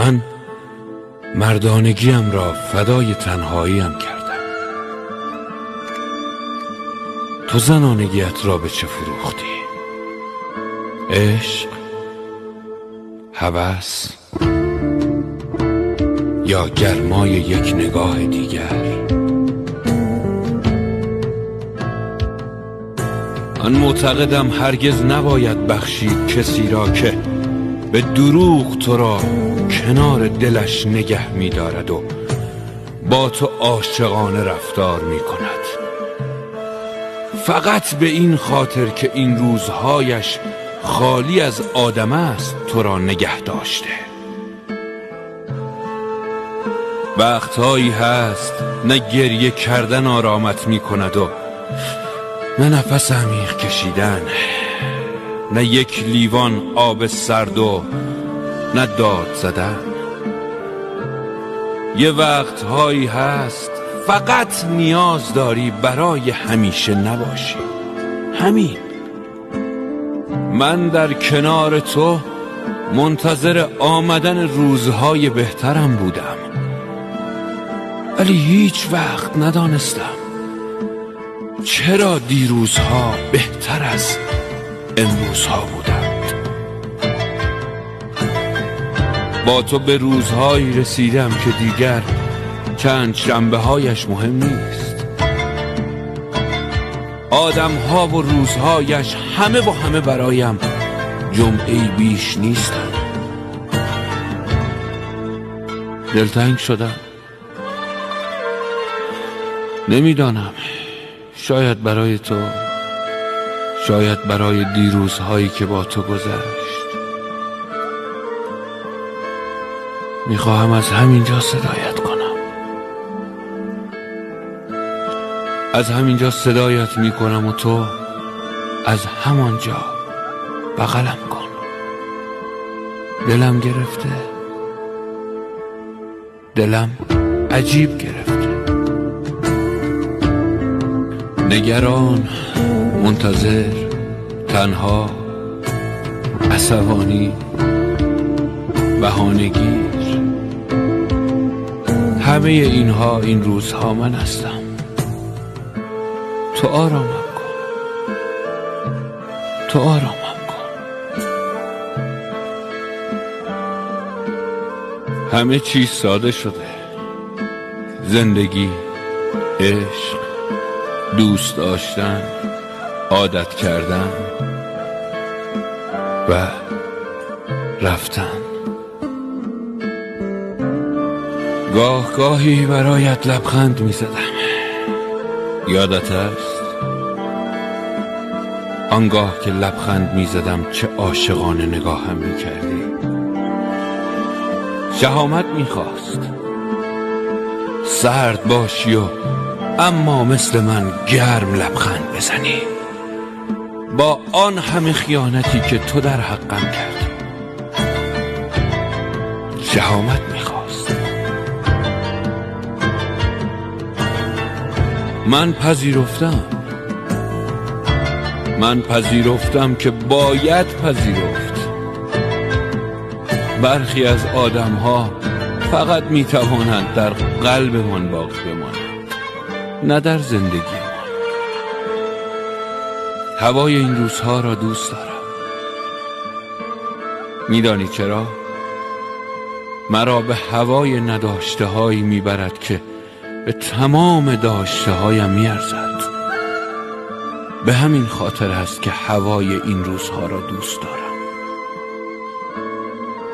من مردانگیم را فدای تنهاییم کردم. تو زنانگیت را به چه فروختی؟ عشق، هوس یا گرمای یک نگاه دیگر؟ من معتقدم هرگز نباید بخشید کسی را که به دروغ تو را کنار دلش نگه می دارد و با تو عاشقانه رفتار می کند، فقط به این خاطر که این روزهایش خالی از آدم است تو را نگه داشته. وقتهایی هست نه گریه کردن آرامت می کند و نه نفس عمیق کشیدن، نه یک لیوان آب سرد و نه داد زدن. یه وقتهایی هست فقط نیاز داری برای همیشه نباشی. همین. من در کنار تو منتظر آمدن روزهای بهترم بودم، ولی هیچ وقت ندانستم چرا دیروزها بهتر از امروزها بودند. با تو به روزهایی رسیدم که دیگر چند شنبه هایش مهم نیست. آدم ها و روزهایش همه با همه برایم جمعه‌ای بیش نیستند. دلتنگ شدم. نمیدانم، شاید برای تو، شاید برای دیروزهایی که با تو گذشت. میخواهم از همینجا صدایت کنم. از همینجا صدایت میکنم و تو از همانجا بغلم کن. دلم گرفته، دلم عجیب گرفته. نگران، منتظر، تنها، عصبانی، بهانه‌گیر، همه اینها این روزها من هستم. تو آرامم کن، تو آرامم کن. همه چیز ساده شده. زندگی، عشق، دوست داشتن، عادت کردن و رفتن. گاه گاهی برایت لبخند می زدم. یادت است؟ آنگاه که لبخند می زدم چه عاشقانه نگاهم می کردی. شهامت می خواست سرد باشی و اما مثل من گرم لبخند بزنی، با آن همه خیانتی که تو در حقم کردی. شهامت میخواست. من پذیرفتم که باید پذیرفت. برخی از آدمها فقط میتوانند در قلبمان باقی بمانند، نه در زندگی ما. هوای این روزها را دوست دارم. میدانی چرا؟ مرا به هوای نداشته هایی میبرد که به تمام داشته هایم میارزد. به همین خاطر است که هوای این روزها را دوست دارم.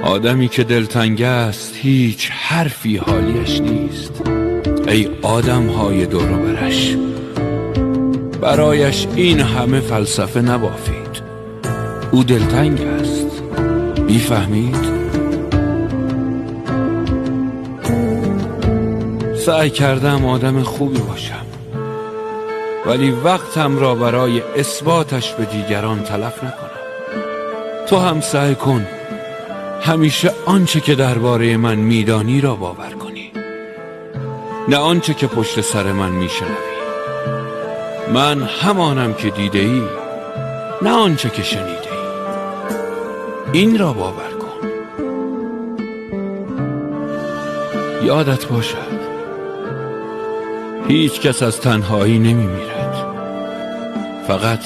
آدمی که دلتنگ است هیچ حرفی حالیش نیست. ای آدم های دور و برش، برایش این همه فلسفه نبافید. او دلتنگ است. میفهمید؟ سعی کردم آدم خوبی باشم، ولی وقتم را برای اثباتش به دیگران تلف نکنم. تو هم سعی کن همیشه آنچه که درباره من میدانی را باور کنی، نه آنچه که پشت سر من میشنوی. من همانم که دیده ای، نه آنچه که شنیده ای. این را باور کن. یادت باشد هیچ کس از تنهایی نمی میرد، فقط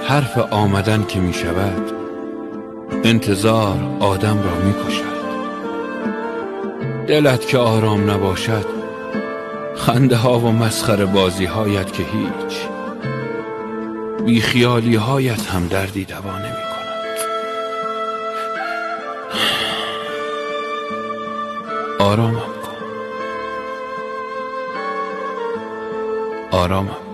حرف آمدن که می شود انتظار آدم را می کشد. دلت که آرام نباشد خنده ها و مسخره بازی هایت که هیچ، بیخیالی هایت هم دردی دوا نمی کند. آرامم کن، آرامم.